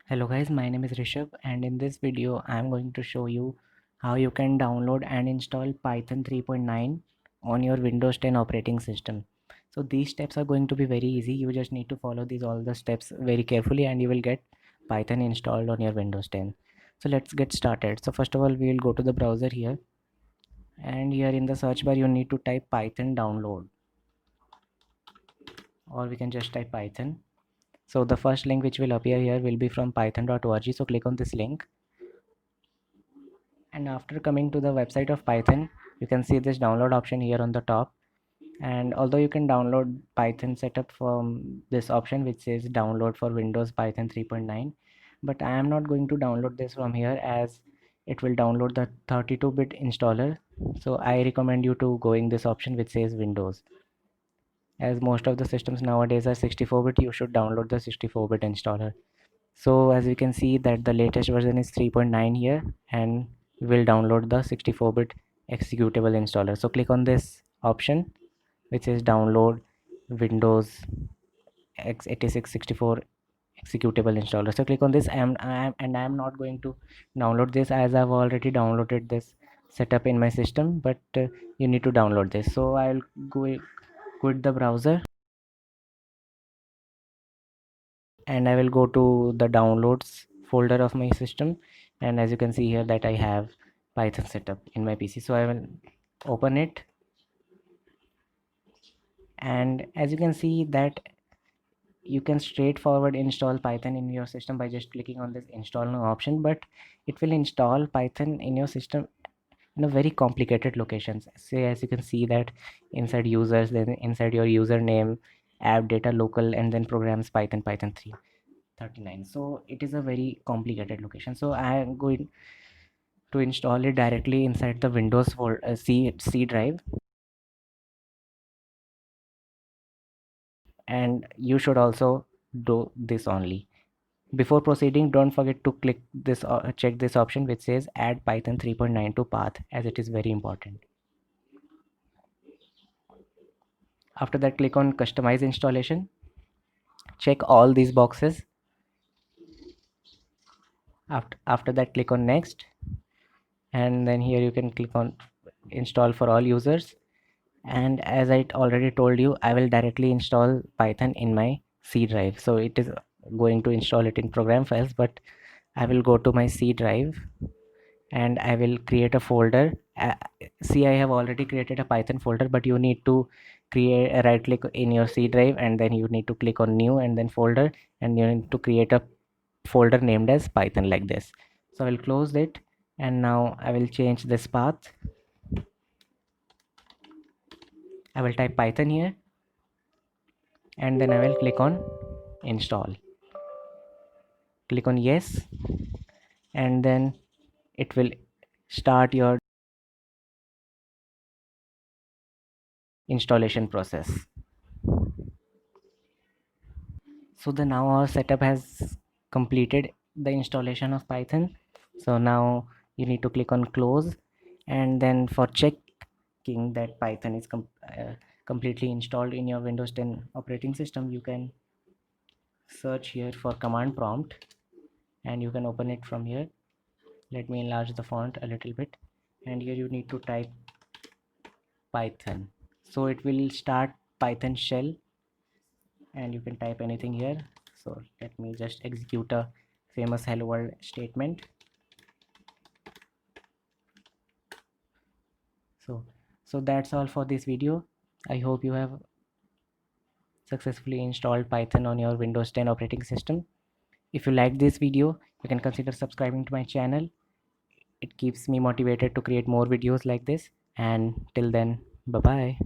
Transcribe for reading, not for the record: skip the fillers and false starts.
Hello guys, my name is Rishabh and in this video I am going to show you how you can download and install Python 3.9 on your Windows 10 operating system. So these steps are going to be very easy. You just need to follow all the steps very carefully and you will get Python installed on your Windows 10. So let's get started. So first of all we will go to the browser here, and here in the search bar you need to type Python download, or we can just type Python. So the first link which will appear here will be from python.org. So click on this link, and after coming to the website of Python you can see this download option here on the top. And although you can download Python setup from this option which says download for Windows Python 3.9, but I am not going to download this from here as it will download the 32-bit installer. So I recommend you to going this option which says Windows. As most of the systems nowadays are 64-bit, you should download the 64-bit installer. So as you can see that the latest version is 3.9 here, and we will download the 64-bit executable installer. So click on this option which is download Windows x86 64 executable installer. So click on this. I am not going to download this as I've already downloaded this setup in my system, but you need to download this. So I'll go quit the browser and I will go to the downloads folder of my system, and as you can see here that I have Python setup in my PC. So I will open it, and as you can see that you can straightforward install Python in your system by just clicking on this install now option, but it will install Python in your system in a very complicated locations. Say as you can see that inside users, then inside your username, app data local, and then programs Python 339. So it is a very complicated location. So I am going to install it directly inside the Windows C drive, and you should also do this only. Before proceeding, don't forget to click this check this option which says add Python 3.9 to path, as it is very important. After that, click on customize installation. Check all these boxes. After that, click on next, and then here you can click on install for all users. And as I already told you, I will directly install Python in my C drive. So it is going to install it in program files, but I will go to my C drive and I will create a folder. See, I have already created a Python folder, but you need to create a right click in your C drive, and then you need to click on new and then folder, and you need to create a folder named as Python like this. So I will close it, and now I will change this path. I will type Python here, and then I will click on install. Click on yes, and then it will start your installation process. So the now our setup has completed the installation of Python. So now you need to click on close, and then for checking that Python is completely installed in your Windows 10 operating system, you can search here for command prompt, and you can open it from here. Let me enlarge the font a little bit, and here you need to type Python. So it will start Python shell, and you can type anything here. So let me just execute a famous hello world statement. So that's all for this video. I hope you have successfully installed Python on your Windows 10 operating system. If you like this video, you can consider subscribing to my channel. It keeps me motivated to create more videos like this. And till then, bye bye.